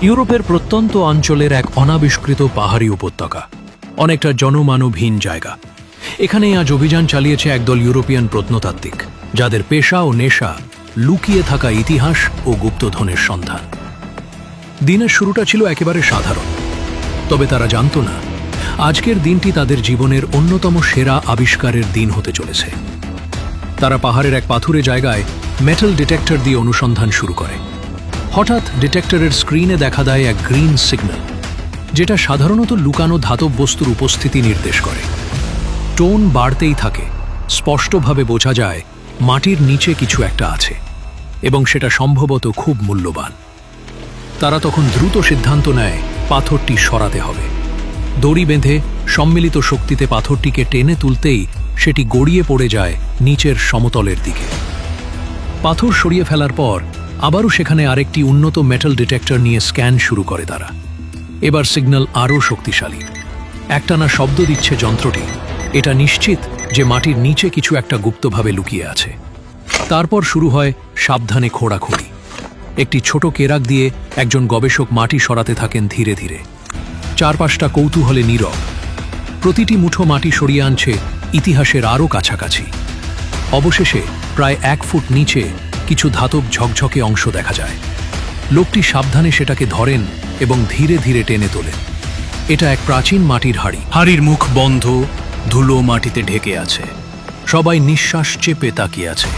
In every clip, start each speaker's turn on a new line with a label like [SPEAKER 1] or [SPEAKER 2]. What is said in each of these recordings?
[SPEAKER 1] ইউরোপের প্রত্যন্ত অঞ্চলের এক অনাবিষ্কৃত পাহাড়ি উপত্যকা, অনেকটা জনমানবহীন জায়গা। এখানেই আজ অভিযান চালিয়েছে একদল ইউরোপিয়ান প্রত্নতাত্ত্বিক, যাদের পেশা ও নেশা লুকিয়ে থাকা ইতিহাস ও গুপ্তধনের সন্ধান। দিনের শুরুটা ছিল একেবারে সাধারণ, তবে তারা জানত না আজকের দিনটি তাদের জীবনের অন্যতম সেরা আবিষ্কারের দিন হতে চলেছে। তারা পাহাড়ের এক পাথুরে জায়গায় মেটাল ডিটেক্টর দিয়ে অনুসন্ধান শুরু করে। হঠাৎ ডিটেক্টরের স্ক্রিনে দেখা দেয় এক গ্রিন সিগন্যাল, যেটা সাধারণত লুকানো ধাতব বস্তুর উপস্থিতি নির্দেশ করে। টোন বাড়তেই থাকে, স্পষ্টভাবে বোঝা যায় মাটির নিচে কিছু একটা আছে এবং সেটা সম্ভবত খুব মূল্যবান। তারা তখন দ্রুত সিদ্ধান্ত নেয় পাথরটি সরাতে হবে। দড়ি বেঁধে সম্মিলিত শক্তিতে পাথরটিকে টেনে তুলতেই সেটি গড়িয়ে পড়ে যায় নিচের সমতলের দিকে। পাথর সরিয়ে ফেলার পর আবারও সেখানে আরেকটি উন্নত মেটাল ডিটেক্টর নিয়ে স্ক্যান শুরু করে তারা। এবার সিগন্যাল আরও শক্তিশালী, একটানা শব্দ দিচ্ছে যন্ত্রটি। এটা নিশ্চিত যে মাটির নিচে কিছু একটা গুপ্তভাবে লুকিয়ে আছে। তারপর শুরু হয় সাবধানে খোঁড়াখুঁড়ি। একটি ছোট কেরাক দিয়ে একজন গবেষক মাটি সরাতে থাকেন ধীরে ধীরে। চারপাশটা কৌতূহলে নীরব। প্রতিটি মুঠো মাটি সরিয়ে আনছে ইতিহাসের আরও কাছাকাছি। অবশেষে প্রায় 1 ফুট নিচে কিছু ধাতব ঝকঝকে অংশ দেখা যায়। লোকটি সাবধানে সেটাকে ধরেন এবং ধীরে ধীরে টেনে তোলেন। এটা এক প্রাচীন মাটির হাড়ি। হাড়ির মুখ বন্ধ, ধুলো মাটিতে ঢেকে আছে। সবাই নিঃশ্বাস চেপে তাকিয়ে আছে।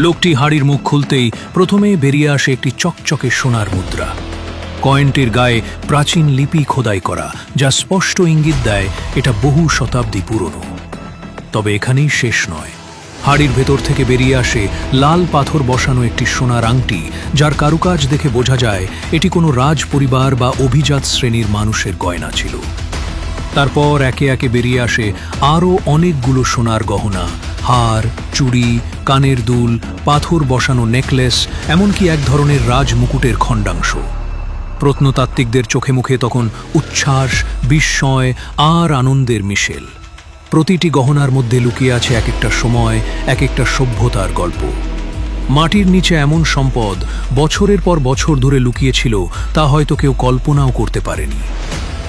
[SPEAKER 1] লোকটি হাড়ির মুখ খুলতেই প্রথমেই বেরিয়ে আসে একটি চকচকে সোনার মুদ্রা। কয়েনটির গায়ে প্রাচীন লিপি খোদাই করা, যা স্পষ্ট ইঙ্গিত দেয় এটা বহু শতাব্দী পুরনো। তবে এখানেই শেষ নয়। হাড়ির ভেতর থেকে বেরিয়ে আসে লাল পাথর বসানো একটি সোনার আংটি, যার কারুকাজ দেখে বোঝা যায় এটি কোনো রাজ পরিবার বা অভিজাত শ্রেণীর মানুষের গয়না ছিল। তারপর একে একে বেরিয়ে আসে আরও অনেকগুলো সোনার গহনা, হার, চুড়ি, কানের দুল, পাথর বসানো নেকলেস, এমনকি এক ধরনের রাজমুকুটের খণ্ডাংশ। প্রত্নতাত্ত্বিকদের চোখে মুখে তখন উচ্ছ্বাস, বিস্ময় আর আনন্দের মিশেল। প্রতিটি গহনার মধ্যে লুকিয়ে আছে এক একটা সময়, এক একটা সভ্যতার গল্প। মাটির নিচে এমন সম্পদ বছরের পর বছর ধরে লুকিয়েছিল, তা হয়তো কেউ কল্পনাও করতে পারেনি।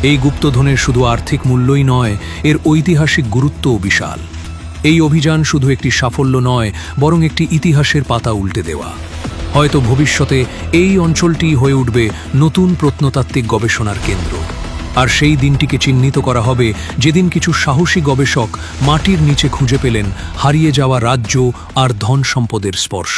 [SPEAKER 1] এই গুপ্তধনের শুধু আর্থিক মূল্যই নয়, এর ঐতিহাসিক গুরুত্বও বিশাল। এই অভিযান শুধু একটি সাফল্য নয়, বরং একটি ইতিহাসের পাতা উল্টে দেওয়া। হয়তো ভবিষ্যতে এই অঞ্চলটি হয়ে উঠবে নতুন প্রত্নতাত্ত্বিক গবেষণার কেন্দ্র। আর সেই দিনটিকে চিহ্নিত করা হবে যেদিন কিছু সাহসী গবেষক মাটির নিচে খুঁজে পেলেন হারিয়ে যাওয়া রাজ্য আর ধন সম্পদের স্পর্শ।